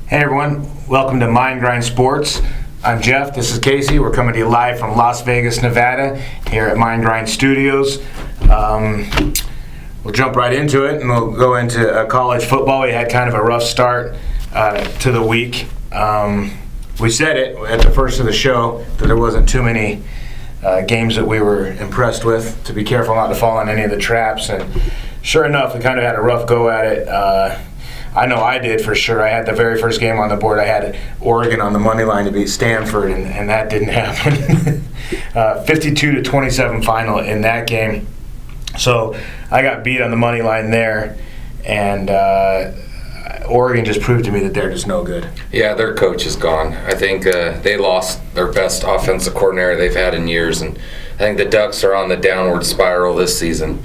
Hey everyone, welcome to Mindgrind Sports. I'm Jeff, this is Casey. We're coming to you live from Las Vegas, Nevada, here at Mindgrind Studios. We'll jump right into it and we'll go into college football. We had kind of a rough start to the week. We said it at the first of the show that there wasn't too many games that we were impressed with, to be careful not to fall in any of the traps. And sure enough, we kind of had a rough go at it. I know I did for sure. I had the very first game on the board. I had Oregon on the money line to beat Stanford, and that didn't happen. 52-27 final in that game. So I got beat on the money line there, and Oregon just proved to me that they're just no good. Yeah, their coach is gone. I think they lost their best offensive coordinator they've had in years, and I think the Ducks are on the downward spiral this season.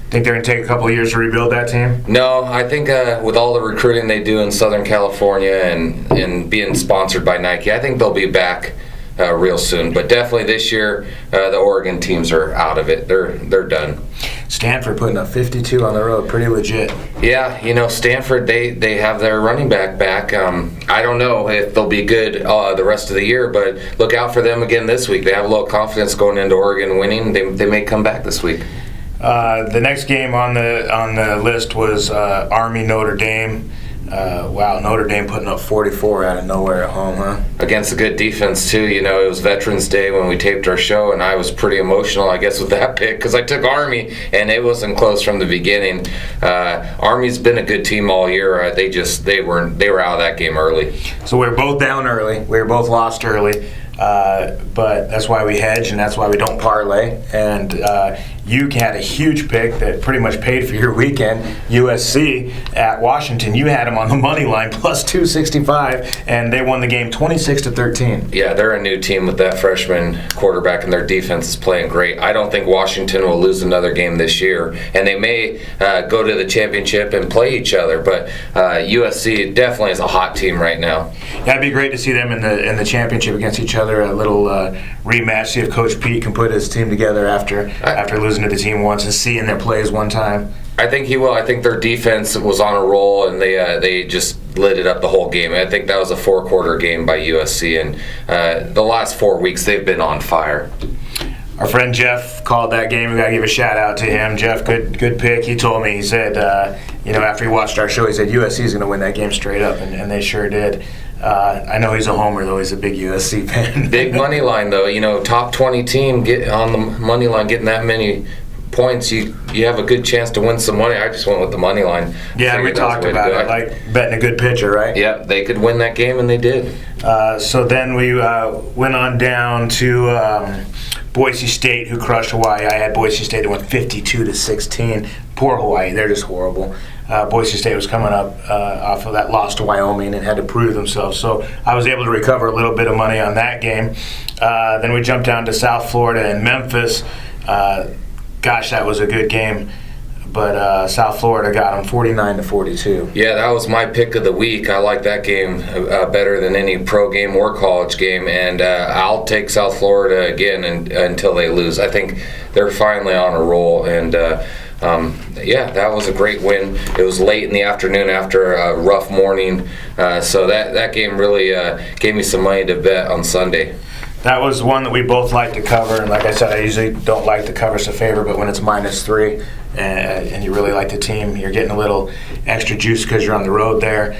Think they're going to take a couple of years to rebuild that team? No, I think with all the recruiting they do in Southern California and being sponsored by Nike, I think they'll be back real soon. But definitely this year, the Oregon teams are out of it. They're done. Stanford putting up 52 on the road, pretty legit. Yeah, Stanford, they have their running back. I don't know if they'll be good the rest of the year, but look out for them again this week. They have a little confidence going into Oregon winning. They may come back this week. The next game on the list was Army Notre Dame. Wow, Notre Dame putting up 44 out of nowhere at home, huh? Against a good defense, too. It was Veterans Day when we taped our show, and I was pretty emotional, I guess, with that pick because I took Army, and it wasn't close from the beginning. Army's been a good team all year. They were out of that game early. So we were both down early. We were both lost early. But that's why we hedge, and that's why we don't parlay. And you had a huge pick that pretty much paid for your weekend. USC at Washington, you had them on the money line plus 265, and they won the game 26-13. Yeah, they're a new team with that freshman quarterback, and their defense is playing great. I don't think Washington will lose another game this year, and they may go to the championship and play each other. But USC definitely is a hot team right now. Yeah, it'd be great to see them in the championship against each other. A little rematch, see if Coach Pete can put his team together after losing to the team once and seeing their plays one time. I think he will. I think their defense was on a roll, and they just lit it up the whole game. I think that was a 4-quarter game by USC, and the last 4 weeks they've been on fire. Our friend Jeff called that game. We got to give a shout out to him. Jeff, good pick. He told me, he said, after he watched our show, he said USC is going to win that game straight up, and they sure did. I know he's a homer, though. He's a big USC fan. Big money line, though. Top 20 team get on the money line, getting that many points, you have a good chance to win some money. I just went with the money line. Yeah, we talked about it, like betting a good pitcher, right? Yeah, they could win that game, and they did. So then we went on down to Boise State, who crushed Hawaii. I had Boise State that went 52-16. Poor Hawaii, they're just horrible. Boise State was coming up off of that loss to Wyoming and had to prove themselves. So I was able to recover a little bit of money on that game. Then we jumped down to South Florida and Memphis. Gosh, that was a good game. But South Florida got them 49-42. Yeah, that was my pick of the week. I like that game better than any pro game or college game, and I'll take South Florida again until they lose. I think they're finally on a roll, and that was a great win. It was late in the afternoon after a rough morning, so that game really gave me some money to bet on Sunday. That was one that we both like to cover, and like I said, I usually don't like to cover a favor, but when it's -3 and you really like the team, you're getting a little extra juice because you're on the road there.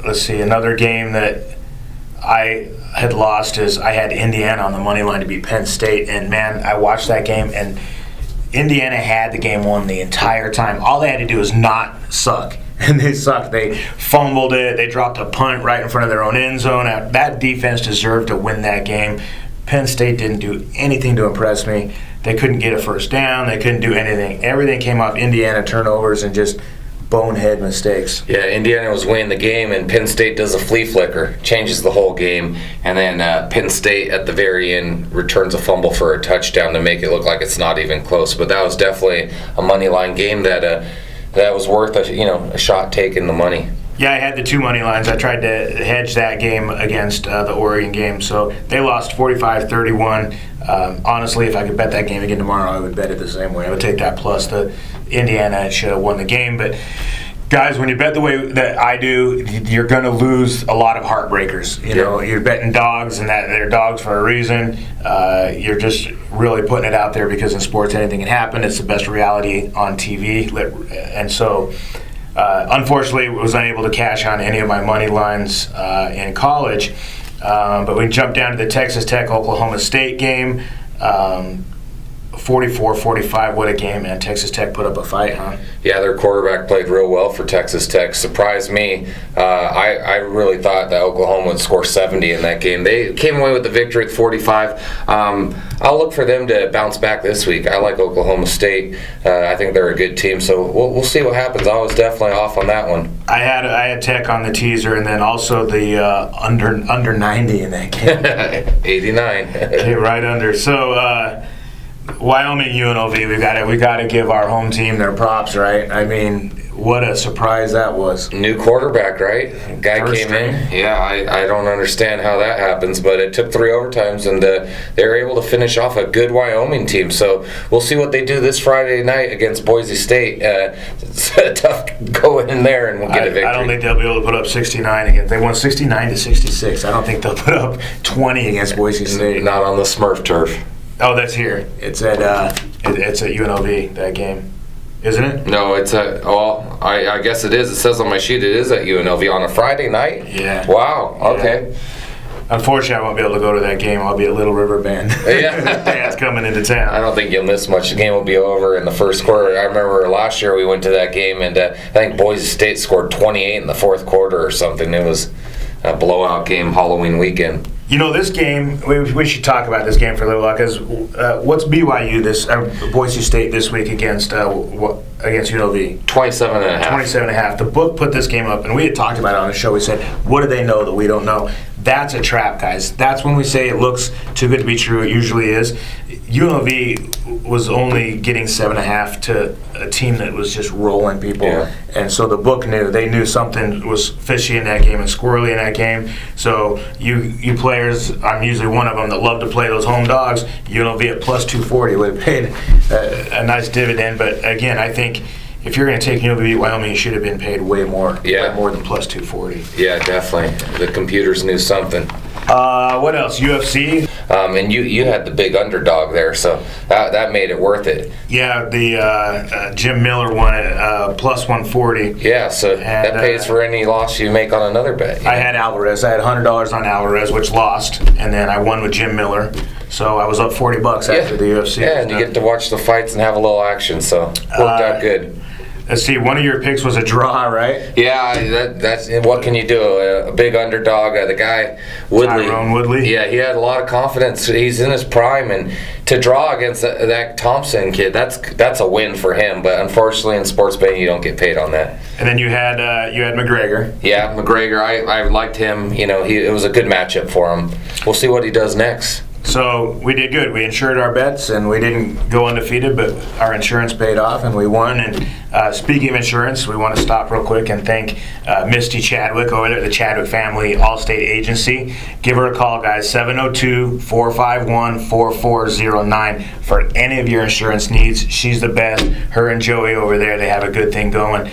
Let's see, another game that I had lost is I had Indiana on the money line to beat Penn State, and man, I watched that game, and Indiana had the game won the entire time. All they had to do was not suck. And they sucked. They fumbled it. They dropped a punt right in front of their own end zone. That defense deserved to win that game. Penn State didn't do anything to impress me. They couldn't get a first down. They couldn't do anything. Everything came off Indiana turnovers and just bonehead mistakes. Yeah, Indiana was winning the game, and Penn State does a flea flicker, changes the whole game, and then Penn State at the very end returns a fumble for a touchdown to make it look like it's not even close. But that was definitely a money line game that was worth a shot taking the money. Yeah, I had the two money lines. I tried to hedge that game against the Oregon game. So they lost 45-31. Honestly, if I could bet that game again tomorrow, I would bet it the same way. I would take that plus the Indiana should have won the game. But Guys, when you bet the way that I do, you're going to lose a lot of heartbreakers. You know, you're betting dogs, and that they're dogs for a reason. You're just really putting it out there because in sports anything can happen. It's the best reality on TV, and so unfortunately, I was unable to cash on any of my money lines in college. But we jumped down to the Texas Tech Oklahoma State game. 44-45, what a game, man. Texas Tech put up a fight, huh? Yeah, their quarterback played real well for Texas Tech. Surprised me. I really thought that Oklahoma would score 70 in that game. They came away with the victory at 45. I'll look for them to bounce back this week. I like Oklahoma State. I think they're a good team, so we'll see what happens. I was definitely off on that one. I had Tech on the teaser, and then also the under 90 in that game. 89. Okay, right under. So Wyoming UNLV, we got to give our home team their props, right? I mean, what a surprise that was. New quarterback, right? Guy First came string. in. Yeah, I don't understand how that happens, but it took 3 overtimes, and they were able to finish off a good Wyoming team. So we'll see what they do this Friday night against Boise State. It's tough going in there and we'll get a victory. I don't think they'll be able to put up 69 against. They won 69-66. I don't think they'll put up 20 against Boise State. Not on the Smurf turf. Oh, that's here. It's at UNLV, that game, isn't it? No, it's at. Well, I guess it is. It says on my sheet it is at UNLV on a Friday night. Yeah. Wow. Okay. Yeah. Unfortunately, I won't be able to go to that game. I'll be at Little River Band. Yeah. Dad's coming into town. I don't think you'll miss much. The game will be over in the first quarter. I remember last year we went to that game, and I think Boise State scored 28 in the fourth quarter or something. It was a blowout game Halloween weekend. You know, this game, we should talk about this game for a little while, because what's BYU Boise State this week against UNLV? 27.5. The book put this game up, and we had talked about it on the show. We said, what do they know that we don't know? That's a trap, guys. That's when we say it looks too good to be true. It usually is. UNLV was only getting 7.5 to a team that was just rolling people. Yeah. And so the book knew. They knew something was fishy in that game and squirrely in that game. So you players, I'm usually one of them that love to play those home dogs. UNLV at plus 240 would have paid a nice dividend. But again, I think if you're going to take UNLV Wyoming, you should have been paid way more. Yeah. Way more than plus 240. Yeah, definitely. The computers knew something. What else? UFC? And you had the big underdog there, so that made it worth it. Yeah, the Jim Miller won it, plus 140. Yeah, so that pays for any loss you make on another bet. I had Alvarez. I had $100 on Alvarez, which lost, and then I won with Jim Miller. So I was up $40 after the UFC. Yeah, and you get to watch the fights and have a little action, so worked out good. Let's see, one of your picks was a draw, right? Yeah, that's what can you do? A big underdog, the guy Woodley. Tyrone Woodley. Yeah, he had a lot of confidence. He's in his prime, and to draw against that Thompson kid, that's a win for him. But unfortunately, in sports betting, you don't get paid on that. And then you had McGregor. Yeah, McGregor. I liked him. You know, it was a good matchup for him. We'll see what he does next. So we did good. We insured our bets, and we didn't go undefeated, but our insurance paid off, and we won. And speaking of insurance, we want to stop real quick and thank Misty Chadwick over there at the Chadwick Family Allstate Agency. Give her a call, guys, 702-451-4409 for any of your insurance needs. She's the best. Her and Joey over there, they have a good thing going.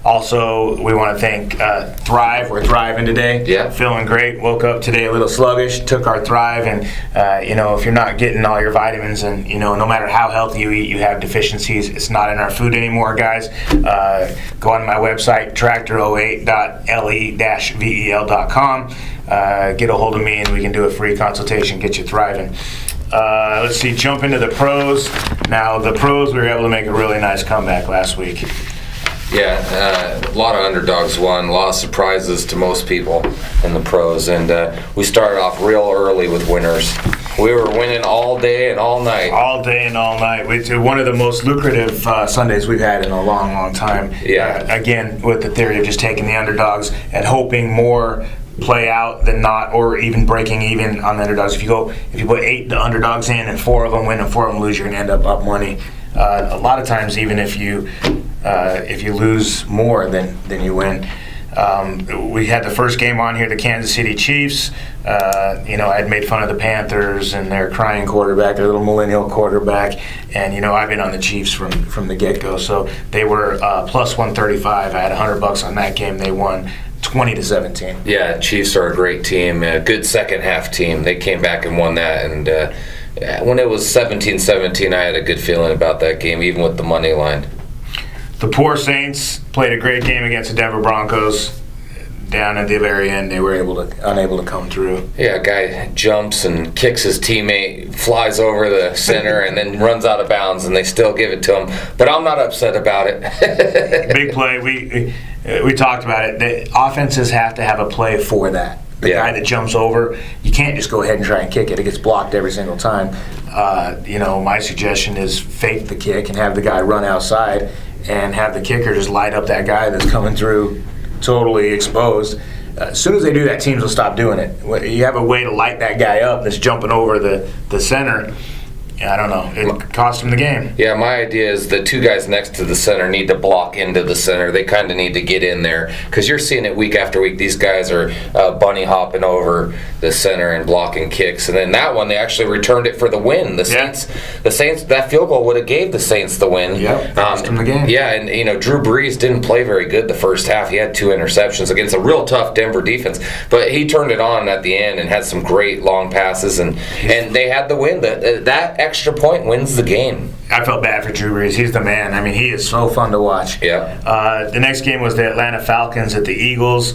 Also, we want to thank Thrive. We're thriving today. Yeah. Feeling great. Woke up today a little sluggish. Took our Thrive, and if you're not getting all your vitamins, and no matter how healthy you eat, you have deficiencies. It's not in our food anymore, guys. Go on my website, tractor08.le-vel.com. Get a hold of me, and we can do a free consultation. Get you thriving. Let's see. Jump into the pros. Now, the pros, we were able to make a really nice comeback last week. Yeah, a lot of underdogs won, a lot of surprises to most people in the pros, and we started off real early with winners. We were winning all day and all night. All day and all night. One of the most lucrative Sundays we've had in a long, long time. Yeah. Again, with the theory of just taking the underdogs and hoping more play out than not, or even breaking even on the underdogs. If you put 8 underdogs in and 4 of them win and 4 of them lose, you're going to end up money. A lot of times, even if you lose more than you win. We had the first game on here, the Kansas City Chiefs. I'd made fun of the Panthers and their crying quarterback, their little millennial quarterback. And, I've been on the Chiefs from the get-go. So they were plus 135. I had $100 on that game. They won 20-17. Yeah, Chiefs are a great team, a good second half team. They came back and won that, and when it was 17-17, I had a good feeling about that game, even with the money line. The poor Saints played a great game against the Denver Broncos. Down at the very end, they were unable to come through. Yeah, a guy jumps and kicks his teammate, flies over the center, and then runs out of bounds, and they still give it to him. But I'm not upset about it. Big play. We talked about it. The offenses have to have a play for that. The guy that jumps over, you can't just go ahead and try and kick it. It gets blocked every single time. My suggestion is fake the kick and have the guy run outside and have the kicker just light up that guy that's coming through totally exposed. As soon as they do that, teams will stop doing it. You have a way to light that guy up that's jumping over the center. I don't know. It cost him the game. Yeah, my idea is the two guys next to the center need to block into the center. They kind of need to get in there because you're seeing it week after week. These guys are bunny hopping over the center and blocking kicks. And then that one, they actually returned it for the win. The Saints, that field goal would have gave the Saints the win. Yep, cost them the game. Yeah, and Drew Brees didn't play very good the first half. He had 2 interceptions against a real tough Denver defense, but he turned it on at the end and had some great long passes, and they had the win. That extra point wins the game. I felt bad for Drew Brees. He's the man. I mean, he is so fun to watch. Yeah. The next game was the Atlanta Falcons at the Eagles.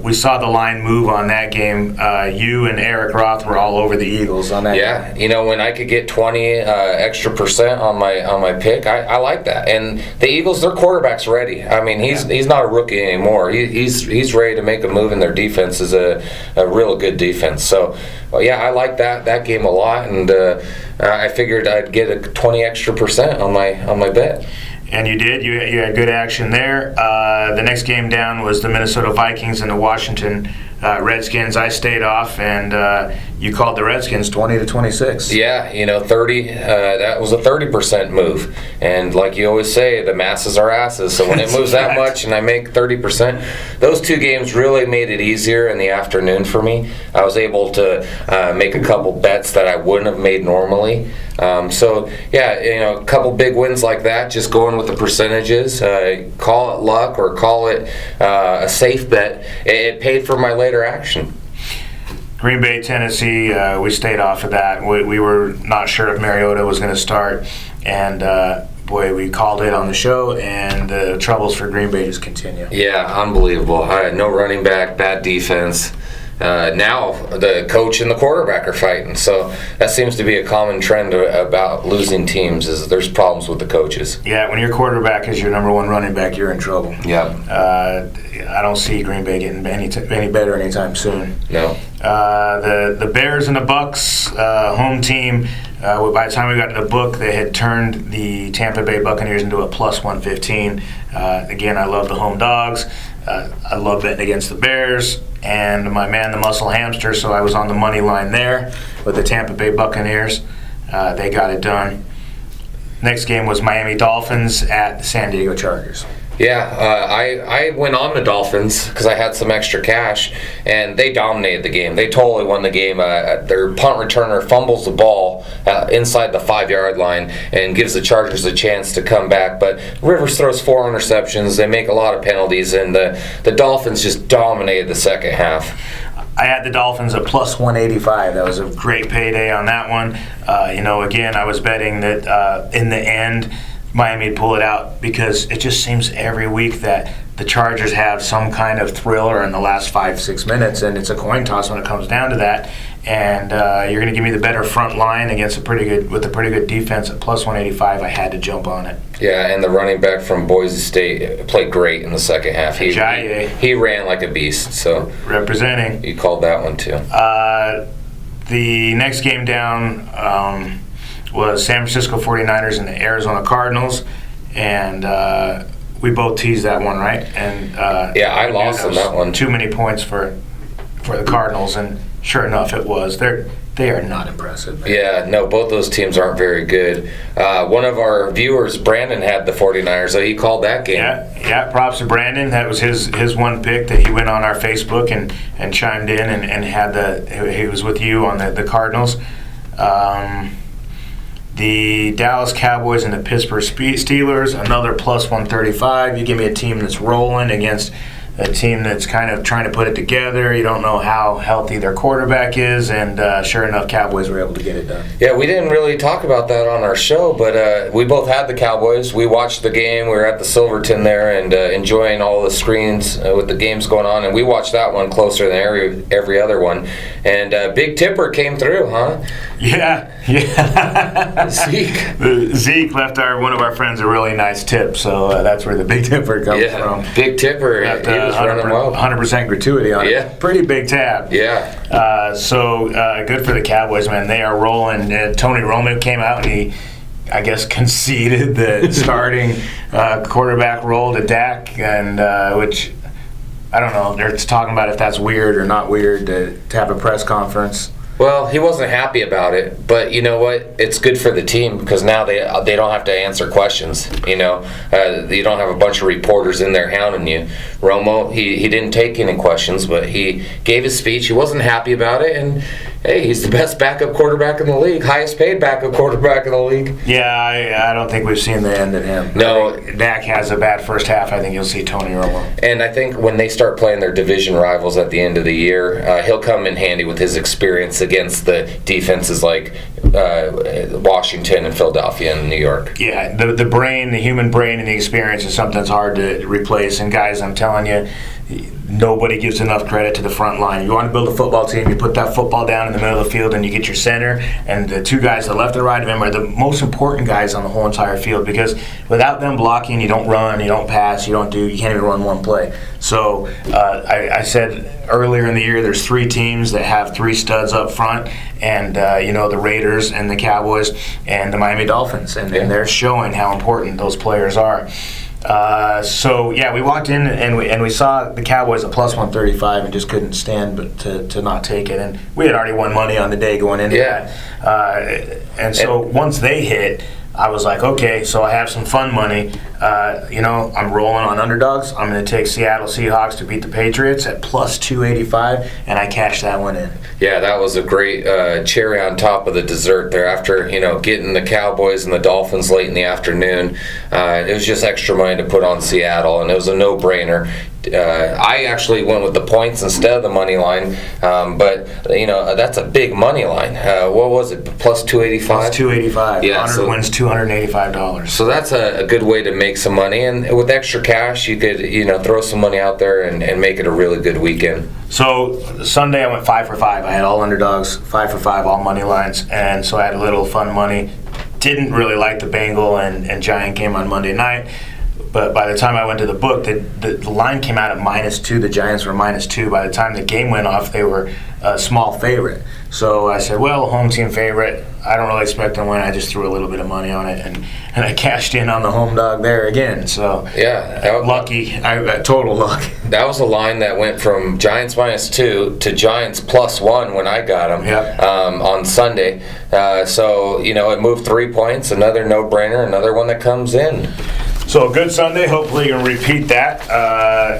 We saw the line move on that game. You and Eric Roth were all over the Eagles on that game. Yeah, when I could get 20 extra percent on my pick, I like that. And the Eagles, their quarterback's ready. I mean, he's not a rookie anymore. He's ready to make a move, and their defense is a real good defense. So, I like that game a lot, and I figured I'd get a 20 extra percent on my bet. And you did. You had good action there. The next game down was the Minnesota Vikings and the Washington Redskins. I stayed off, and you called the Redskins 20-26. Yeah, 30. That was a 30% move, and like you always say, the masses are asses. So when it moves that much, and I make 30%, those 2 games really made it easier in the afternoon for me. I was able to make a couple bets that I wouldn't have made normally. A couple big wins like that, just going with the percentages, call it luck or call it a safe bet. It paid for my later action. Green Bay, Tennessee, we stayed off of that. We were not sure if Mariota was going to start, and we called it on the show, and the troubles for Green Bay just continue. Yeah, unbelievable. No running back, bad defense. Now the coach and the quarterback are fighting, so that seems to be a common trend about losing teams. Is there's problems with the coaches. Yeah, when your quarterback is your number 1 running back, you're in trouble. Yeah. I don't see Green Bay getting any better anytime soon. No. The Bears and the Bucks, home team. By the time we got to the book, they had turned the Tampa Bay Buccaneers into a plus 115. Again, I love the home dogs. I love betting against the Bears. And my man, the muscle hamster, so I was on the money line there with the Tampa Bay Buccaneers. They got it done. Next game was Miami Dolphins at the San Diego Chargers. Yeah, I went on the Dolphins because I had some extra cash, and they dominated the game. They totally won the game. Their punt returner fumbles the ball inside the 5-yard line and gives the Chargers a chance to come back. But Rivers throws 4 interceptions. They make a lot of penalties, and the Dolphins just dominated the second half. I had the Dolphins at plus 185. That was a great payday on that one. Again, I was betting that in the end, Miami would pull it out because it just seems every week that the Chargers have some kind of thriller in the last 5-6 minutes, and it's a coin toss when it comes down to that. And you're going to give me the better front line against a pretty good defense at plus 185. I had to jump on it. Yeah, and the running back from Boise State played great in the second half. He ran like a beast. So representing. You called that one too. The next game down was San Francisco 49ers and the Arizona Cardinals, and we both teased that one, right? And I lost on that one. Too many points for the Cardinals, and sure enough, it was. They're they are not impressive. Man. Yeah, no, both those teams aren't very good. One of our viewers, Brandon, had the 49ers, so he called that game. Yeah, props to Brandon. That was his one pick that he went on our Facebook and chimed in and had he was with you on the Cardinals. The Dallas Cowboys and the Pittsburgh Steelers, another plus 135. You give me a team that's rolling against a team that's kind of trying to put it together. You don't know how healthy their quarterback is, and sure enough, Cowboys were able to get it done. Yeah, we didn't really talk about that on our show, but we both had the Cowboys. We watched the game. We were at the Silverton there and enjoying all the screens with the games going on, and we watched that one closer than every other one. And Big Tipper came through, huh? Yeah. Zeke left one of our friends a really nice tip, so that's where the Big Tipper comes from. Big Tipper, he was running well. 100% gratuity on it. Yeah. Pretty big tab. Yeah. So good for the Cowboys, man. They are rolling. Tony Romo came out and he, I guess, conceded the starting quarterback role to Dak, and which I don't know. They're talking about if that's weird or not weird to have a press conference. Well, he wasn't happy about it, but you know what? It's good for the team because now they don't have to answer questions. You don't have a bunch of reporters in there hounding you. Romo, he didn't take any questions, but he gave his speech. He wasn't happy about it, and hey, he's the best backup quarterback in the league, highest paid backup quarterback in the league. Yeah, I don't think we've seen the end of him. No, Dak has a bad first half. I think you'll see Tony Romo. And I think when they start playing their division rivals at the end of the year, he'll come in handy with his experience against the defenses like Washington and Philadelphia and New York. Yeah, the brain, the human brain, and the experience is something that's hard to replace. And guys, I'm telling you, nobody gives enough credit to the front line. You want to build a football team, you put that football down in the middle of the field and you get your center, and the two guys to the left and right of him are the most important guys on the whole entire field, because without them blocking, you don't run, you don't pass, you can't even run one play. So I said earlier in the year there's three teams that have three studs up front, and the Raiders and the Cowboys and the Miami Dolphins, and they're showing how important those players are. So we walked in and we saw the Cowboys at plus 135 and just couldn't stand but to not take it. And we had already won money on the day going into that. And so once they hit, I was like, okay, so I have some fun money. I'm rolling on underdogs. I'm going to take Seattle Seahawks to beat the Patriots at plus 285, and I cashed that one in. Yeah, that was a great cherry on top of the dessert there. After getting the Cowboys and the Dolphins late in the afternoon, it was just extra money to put on Seattle, and it was a no-brainer. I actually went with the points instead of the money line, but that's a big money line. What was it? Plus 285. Plus 285. Yeah, Honor wins $285. So that's a good way to make some money, and with extra cash, you could throw some money out there and make it a really good weekend. So Sunday I went 5 for 5. I had all underdogs, 5 for 5, all money lines, and so I had a little fun money. Didn't really like the Bengal and Giant game on Monday night. But by the time I went to the book, the line came out at -2. The Giants were -2. By the time the game went off, they were a small favorite. So I said, well, home team favorite. I don't really expect them to win. I just threw a little bit of money on it, and I cashed in on the home dog there again. So lucky, total luck. That was a line that went from Giants -2 to Giants +1 when I got them on Sunday. So it moved 3 points. Another no-brainer. Another one that comes in. So a good Sunday. Hopefully you can repeat that.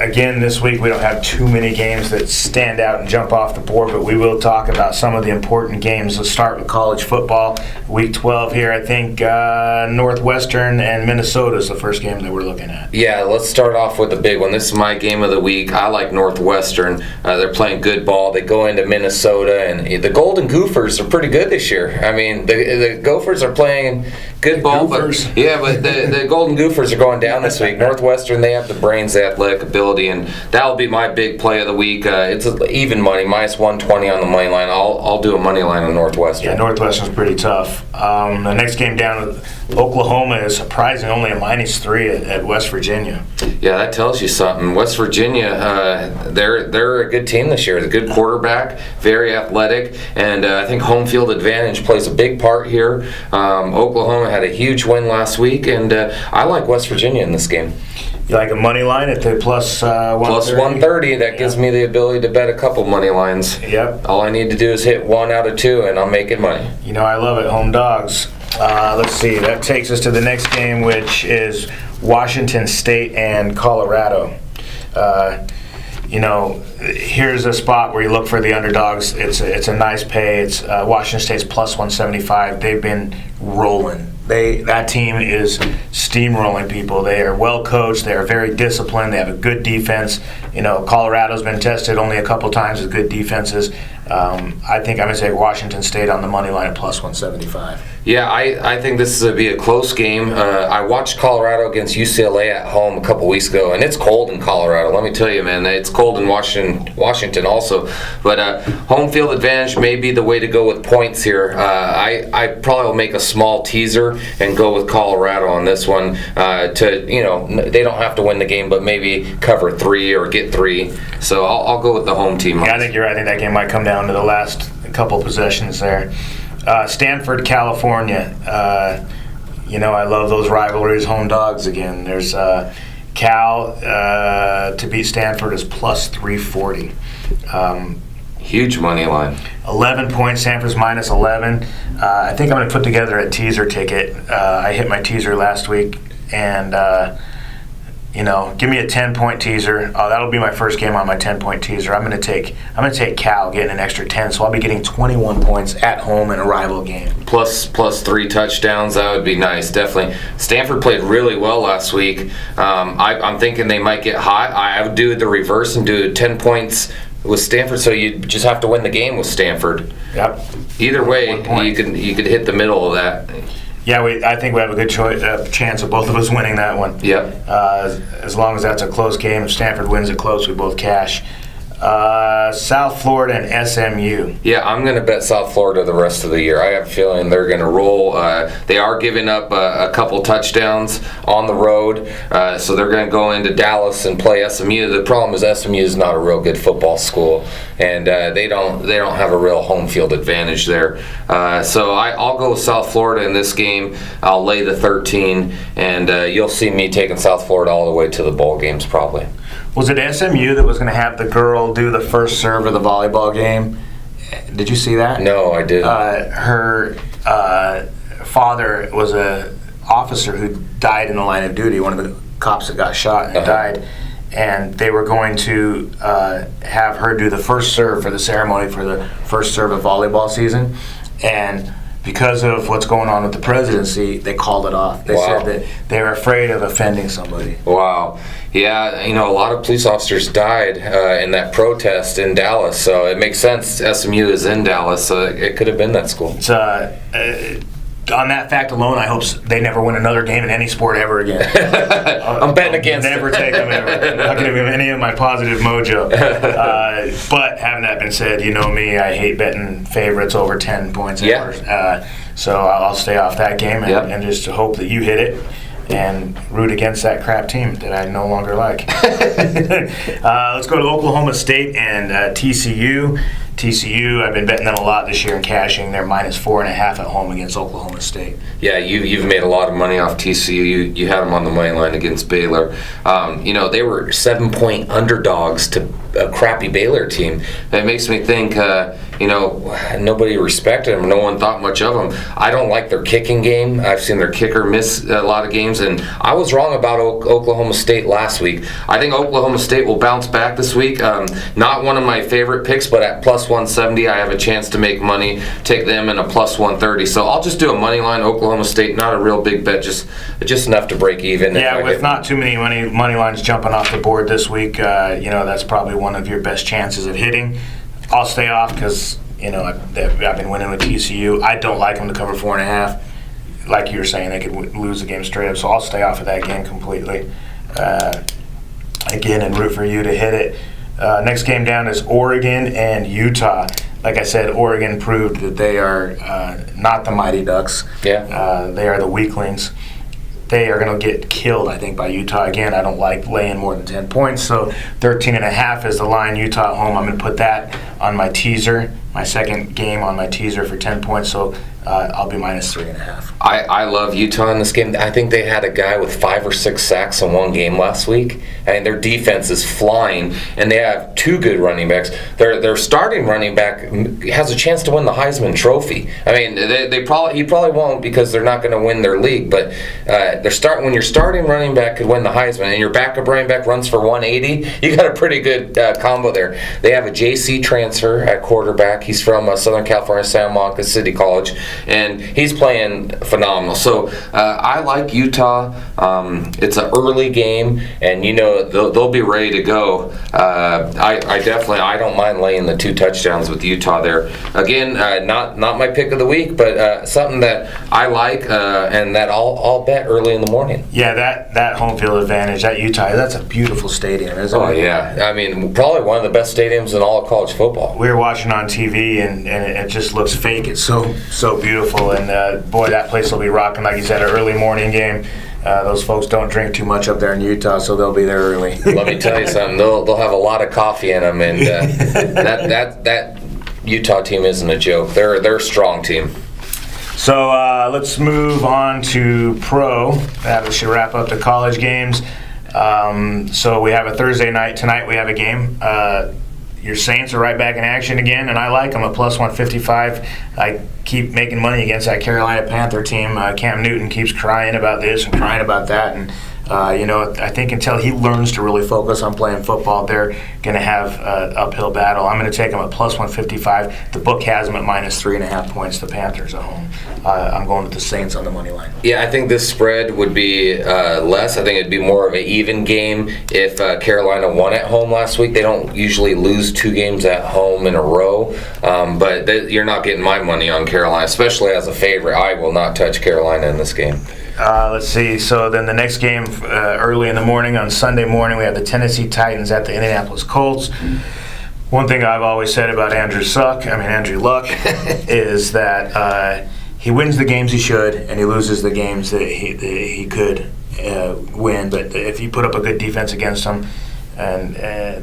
Again, this week we don't have too many games that stand out and jump off the board, but we will talk about some of the important games. Let's start with college football. Week 12 here, I think Northwestern and Minnesota is the first game that we're looking at. Yeah, let's start off with the big one. This is my game of the week. I like Northwestern. They're playing good ball. They go into Minnesota, and the Golden Gophers are pretty good this year. I mean, the Gophers are playing good ball. But the Golden Gophers are going down this week. Northwestern, they have the brains, the athletic ability, and that'll be my big play of the week. It's even money, -120 on the money line. I'll do a money line on Northwestern. Yeah, Northwestern's pretty tough. The next game down, Oklahoma is surprising, only a -3 at West Virginia. Yeah, that tells you something. West Virginia, they're a good team this year. They're a good quarterback, very athletic, and I think home field advantage plays a big part here. Oklahoma had a huge win last week, and I like West Virginia in this game. You like a money line at the plus 130? Plus 130, that gives me the ability to bet a couple money lines. Yep. All I need to do is hit 1 out of 2, and I'm making money. You know I love it, home dogs. Let's see, that takes us to the next game, which is Washington State and Colorado. Here's a spot where you look for the underdogs. It's a nice pay. It's Washington State's plus 175. They've been rolling. That team is steamrolling people. They are well coached. They are very disciplined. They have a good defense. Colorado's been tested only a couple times with good defenses. I think I'm going to say Washington State on the money line at plus 175. Yeah, I think this is going to be a close game. I watched Colorado against UCLA at home a couple weeks ago, and it's cold in Colorado. Let me tell you, man, it's cold in Washington also. But home field advantage may be the way to go with points here. I probably will make a small teaser and go with Colorado on this one. They don't have to win the game, but maybe cover 3 or get 3. So I'll go with the home team. Yeah, I think you're right. I think that game might come down to the last couple possessions there. Stanford, California. I love those rivalries, home dogs again. There's Cal to beat Stanford is plus 340. Huge money line. 11 points, Stanford's minus 11. I think I'm going to put together a teaser ticket. I hit my teaser last week, and give me a 10-point teaser. That'll be my first game on my 10-point teaser. I'm going to take Cal getting an extra 10, so I'll be getting 21 points at home in a rival game. Plus 3 touchdowns, that would be nice, definitely. Stanford played really well last week. I'm thinking they might get hot. I would do the reverse and do 10 points with Stanford, so you just have to win the game with Stanford. Yep. Either way, you could hit the middle of that. Yeah, I think we have a good chance of both of us winning that one. Yep. As long as that's a close game. If Stanford wins it close, we both cash. South Florida and SMU. Yeah, I'm going to bet South Florida the rest of the year. I have a feeling they're going to roll. They are giving up a couple touchdowns on the road, so they're going to go into Dallas and play SMU. The problem is SMU is not a real good football school, and they don't have a real home field advantage there. So I'll go with South Florida in this game. I'll lay the 13, and you'll see me taking South Florida all the way to the bowl games probably. Was it SMU that was going to have the girl do the first serve of the volleyball game? Did you see that? No, I didn't. Her father was a officer who died in the line of duty, one of the cops that got shot and died. And they were going to have her do the first serve for the ceremony for the first serve of volleyball season. And because of what's going on with the presidency, they called it off. They said that they were afraid of offending somebody. Wow. Yeah, a lot of police officers died in that protest in Dallas, so it makes sense. SMU is in Dallas, so it could have been that school. It's, on that fact alone, I hope they never win another game in any sport ever again. I'm betting against them. Never take them ever. I'm not going to give any of my positive mojo. But having that been said, you know me, I hate betting favorites over 10 points. Yeah. So I'll stay off that game and just hope that you hit it and root against that crap team that I no longer like. Let's go to Oklahoma State and TCU. TCU, I've been betting them a lot this year and cashing. They're minus 4.5 at home against Oklahoma State. Yeah, you've made a lot of money off TCU. You had them on the money line against Baylor. They were 7-point underdogs to a crappy Baylor team. That makes me think, nobody respected them. No one thought much of them. I don't like their kicking game. I've seen their kicker miss a lot of games, and I was wrong about Oklahoma State last week. I think Oklahoma State will bounce back this week. Not one of my favorite picks, but at plus 170, I have a chance to make money. Take them in a plus 130. So I'll just do a money line Oklahoma State. Not a real big bet, just enough to break even. Yeah, with not too many money lines jumping off the board this week, that's probably one of your best chances of hitting. I'll stay off because I've been winning with TCU. I don't like them to cover 4.5. Like you were saying, they could lose the game straight up. So I'll stay off of that game completely. Again, and root for you to hit it. Next game down is Oregon and Utah. Like I said, Oregon proved that they are not the Mighty Ducks. Yeah. They are the weaklings. They are going to get killed, I think, by Utah. Again, I don't like laying more than 10 points, so 13.5 is the line. Utah at home, I'm going to put that on my teaser, my second game on my teaser for 10 points. So I'll be minus 3.5. I love Utah in this game. I think they had a guy with 5 or 6 sacks in one game last week, and their defense is flying, and they have 2 good running backs. Their starting running back has a chance to win the Heisman Trophy. I mean, he probably won't because they're not going to win their league, but when your starting running back could win the Heisman and your backup running back runs for 180, you got a pretty good combo there. They have a JC transfer at quarterback. He's from Southern California, San Marcos City College, and he's playing phenomenal. So I like Utah. It's an early game, and they'll be ready to go. I don't mind laying the 2 touchdowns with Utah there. Again, not my pick of the week, but something that I like and that I'll bet early in the morning. Yeah, that home field advantage at Utah, that's a beautiful stadium, isn't it? Oh yeah, I mean probably one of the best stadiums in all of college football. We were watching on TV, and it just looks fake. It's so beautiful, and boy, that place will be rocking. Like you said, an early morning game. Those folks don't drink too much up there in Utah, so they'll be there early. Let me tell you something. They'll have a lot of coffee in them, and that Utah team isn't a joke. They're a strong team. So let's move on to pro. That should wrap up the college games. So we have a Thursday night. Tonight we have a game. Your Saints are right back in action again, and I like them at plus 155. I keep making money against that Carolina Panther team. Cam Newton keeps crying about this and crying about that, and I think until he learns to really focus on playing football, they're going to have an uphill battle. I'm going to take them at plus 155. The book has them at minus 3.5 points. The Panthers at home. I'm going with the Saints on the money line. Yeah, I think this spread would be less. I think it'd be more of an even game if Carolina won at home last week. They don't usually lose 2 games at home in a row, but you're not getting my money on Carolina, especially as a favorite. I will not touch Carolina in this game. Let's see. So then the next game early in the morning on Sunday morning, we have the Tennessee Titans at the Indianapolis Colts. One thing I've always said about Andrew Luck, is that he wins the games he should, and he loses the games that he could win. But if you put up a good defense against him, and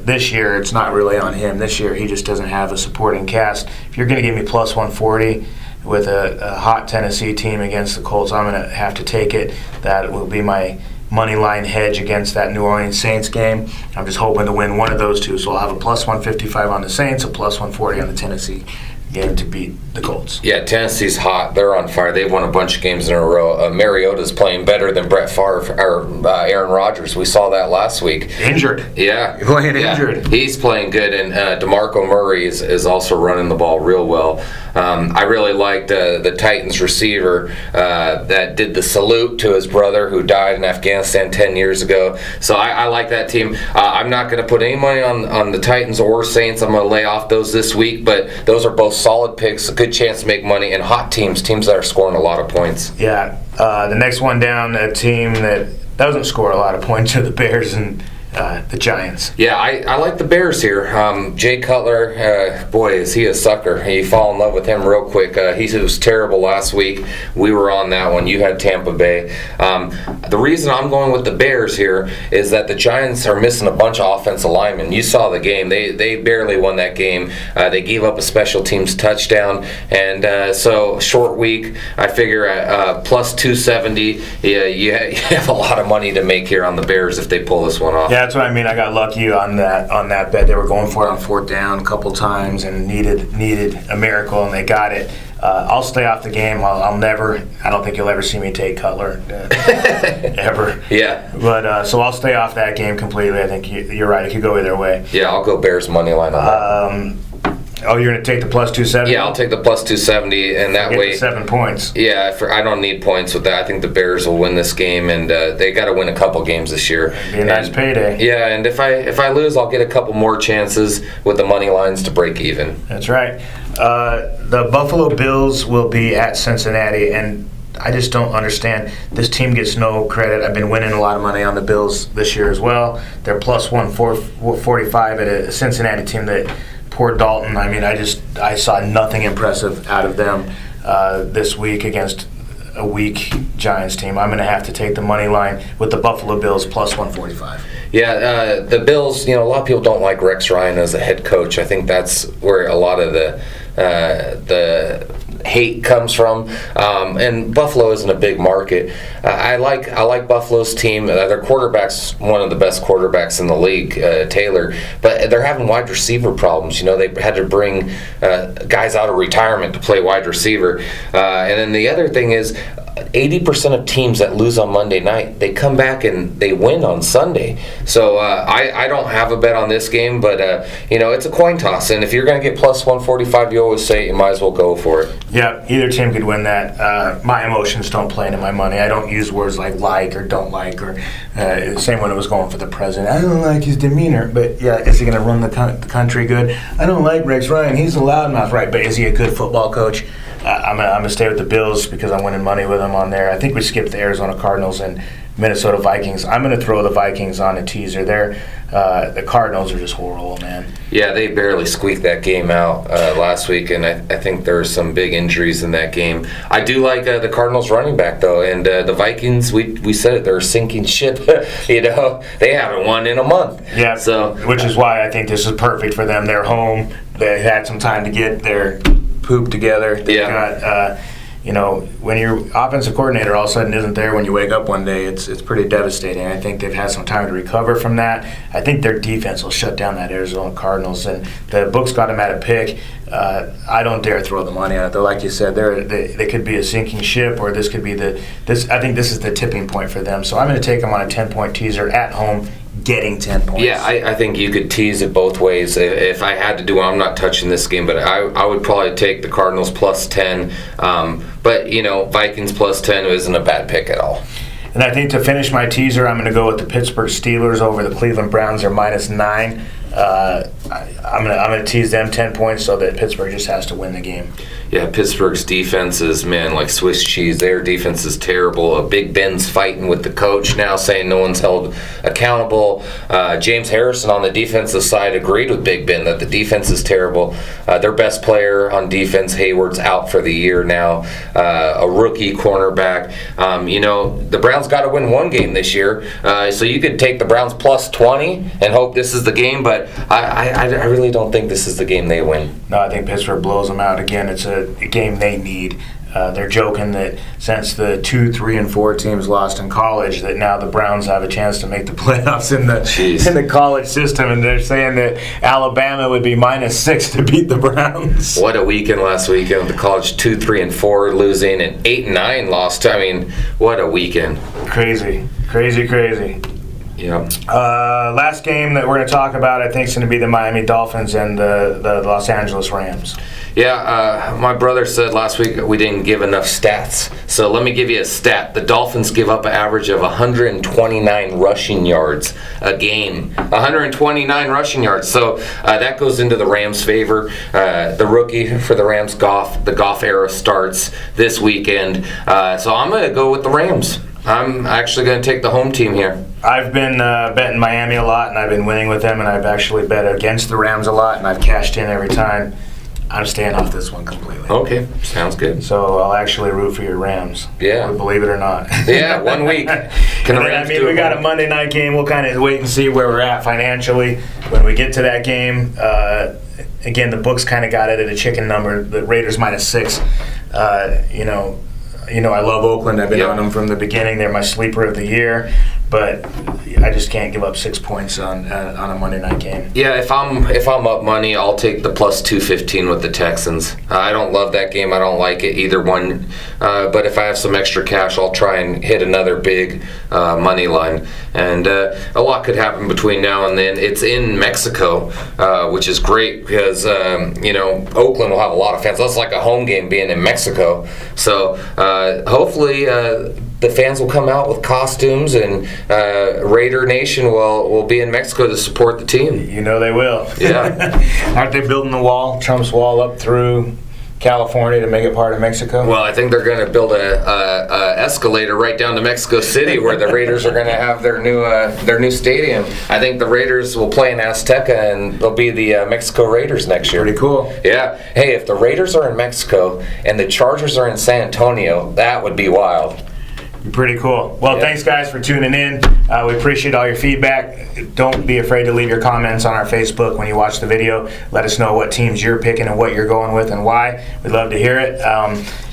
this year it's not really on him. This year he just doesn't have a supporting cast. If you're going to give me plus 140 with a hot Tennessee team against the Colts, I'm going to have to take it. That will be my money line hedge against that New Orleans Saints game. I'm just hoping to win one of those two. So I'll have a plus 155 on the Saints, a plus 140 on the Tennessee game to beat the Colts. Yeah, Tennessee's hot. They're on fire. They've won a bunch of games in a row. Mariota's playing better than Brett Favre or Aaron Rodgers. We saw that last week. Injured. Yeah. Injured. He's playing good, and DeMarco Murray is also running the ball real well. I really liked the Titans receiver that did the salute to his brother who died in Afghanistan 10 years ago. So I like that team. I'm not going to put any money on the Titans or Saints. I'm going to lay off those this week, but those are both solid picks, a good chance to make money, and hot teams that are scoring a lot of points. Yeah, the next one down, a team that doesn't score a lot of points, are the Bears and the Giants. Yeah, I like the Bears here. Jay Cutler, boy, is he a sucker. You fall in love with him real quick. He was terrible last week. We were on that one. You had Tampa Bay. The reason I'm going with the Bears here is that the Giants are missing a bunch of offensive linemen. You saw the game. They barely won that game. They gave up a special teams touchdown. And so, short week, I figure at plus 270, you have a lot of money to make here on the Bears if they pull this one off. Yeah, that's what I mean. I got lucky on that bet. They were going for it on 4th down a couple times and needed a miracle, and they got it. I'll stay off the game. I don't think you'll ever see me take Cutler, ever. Yeah. But so I'll stay off that game completely. I think you're right. It could go either way. Yeah, I'll go Bears money line on that. Oh, you're going to take the plus 270? Yeah, I'll take the plus 270, and that way... 7 points. Yeah, I don't need points with that. I think the Bears will win this game, and they got to win a couple games this year. Be a nice payday. Yeah, and if I lose, I'll get a couple more chances with the money lines to break even. That's right. The Buffalo Bills will be at Cincinnati, and I just don't understand. This team gets no credit. I've been winning a lot of money on the Bills this year as well. They're plus 145 at a Cincinnati team that... Poor Dalton. I mean, I saw nothing impressive out of them this week against a weak Giants team. I'm going to have to take the money line with the Buffalo Bills plus 145. Yeah, the Bills, a lot of people don't like Rex Ryan as a head coach. I think that's where a lot of the hate comes from. And Buffalo isn't a big market. I like Buffalo's team. Their quarterback's one of the best quarterbacks in the league, Taylor. But they're having wide receiver problems. They had to bring guys out of retirement to play wide receiver. And then the other thing is, 80% of teams that lose on Monday night, they come back and they win on Sunday. So I don't have a bet on this game, but it's a coin toss. And if you're going to get plus 145, you always say you might as well go for it. Yeah, either team could win that. My emotions don't play into my money. I don't use words like or don't like, or same when it was going for the president. I don't like his demeanor, but yeah, is he going to run the country good? I don't like Rex Ryan. He's a loudmouth, right? But is he a good football coach? I'm gonna stay with the Bills because I'm winning money with them on there. I think we skipped the Arizona Cardinals and Minnesota Vikings. I'm gonna throw the Vikings on a teaser there. The Cardinals are just horrible, man. Yeah, they barely squeaked that game out last week, and I think there were some big injuries in that game. I do like the Cardinals running back, though, and the Vikings, we said it, they're a sinking ship. They haven't won in a month. Yeah, so which is why I think this is perfect for them. They're home. They had some time to get their poop together. They've got, when your offensive coordinator all of a sudden isn't there when you wake up one day, it's pretty devastating. I think they've had some time to recover from that. I think their defense will shut down that Arizona Cardinals, and the books got them at a pick. I don't dare throw the money on it, though. Like you said, they could be a sinking ship, or this could be I think this is the tipping point for them. So I'm going to take them on a 10-point teaser at home, getting 10 points. Yeah, I think you could tease it both ways. If I had to do it, I'm not touching this game, but I would probably take the Cardinals plus 10. But, Vikings plus 10 isn't a bad pick at all. And I think to finish my teaser, I'm going to go with the Pittsburgh Steelers over the Cleveland Browns. They're minus 9. I'm going to tease them 10 points so that Pittsburgh just has to win the game. Yeah, Pittsburgh's defense is, like Swiss cheese. Their defense is terrible. Big Ben's fighting with the coach now, saying no one's held accountable. James Harrison on the defensive side agreed with Big Ben that the defense is terrible. Their best player on defense, Hayward's out for the year now. A rookie cornerback. The Browns got to win one game this year. So you could take the Browns plus 20 and hope this is the game, but I really don't think this is the game they win. No, I think Pittsburgh blows them out. Again, it's a game they need. They're joking that since the 2, 3, and 4 teams lost in college, that now the Browns have a chance to make the playoffs in the college system, and they're saying that Alabama would be minus 6 to beat the Browns. What a weekend last weekend. The college 2, 3, and 4 losing, and 8 and 9 lost. I mean, what a weekend. Crazy. Yeah. Last game that we're going to talk about, I think, is going to be the Miami Dolphins and the Los Angeles Rams. Yeah, my brother said last week we didn't give enough stats. So let me give you a stat. The Dolphins give up an average of 129 rushing yards a game. 129 rushing yards. So that goes into the Rams' favor. The rookie for the Rams, Goff, the Goff era starts this weekend. So I'm going to go with the Rams. I'm actually going to take the home team here. I've been betting Miami a lot, and I've been winning with them, and I've actually bet against the Rams a lot, and I've cashed in every time. I'm staying off this one completely. Okay, sounds good. So I'll actually root for your Rams. Yeah. Believe it or not. Yeah, 1 week. We got a Monday night game. We'll kind of wait and see where we're at financially. When we get to that game, again, the books kind of got it at a chicken number. The Raiders minus 6. I love Oakland. I've been on them from the beginning. They're my sleeper of the year. But I just can't give up 6 points on a Monday night game. Yeah, if I'm up money, I'll take the plus 215 with the Texans. I don't love that game. I don't like it either one. But if I have some extra cash, I'll try and hit another big money line. And a lot could happen between now and then. It's in Mexico, which is great because Oakland will have a lot of fans. That's like a home game being in Mexico. So hopefully the fans will come out with costumes, and Raider Nation will be in Mexico to support the team. You know they will. Yeah. Aren't they building the wall, Trump's wall, up through California to make it part of Mexico? Well, I think they're going to build a escalator right down to Mexico City, where the Raiders are going to have their new stadium. I think the Raiders will play in Azteca, and they'll be the Mexico Raiders next year. Pretty cool. Yeah. Hey, if the Raiders are in Mexico and the Chargers are in San Antonio, that would be wild. Pretty cool. Well, thanks guys for tuning in. We appreciate all your feedback. Don't be afraid to leave your comments on our Facebook when you watch the video. Let us know what teams you're picking and what you're going with and why. We'd love to hear it.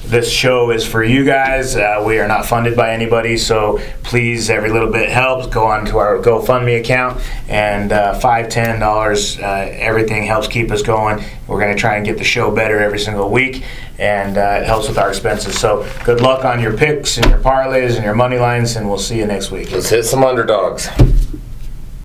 This show is for you guys. We are not funded by anybody, so please, every little bit helps. Go on to our GoFundMe account, and $5, $10, everything helps keep us going. We're going to try and get the show better every single week, and it helps with our expenses. So good luck on your picks and your parlays and your money lines, and we'll see you next week. Let's hit some underdogs.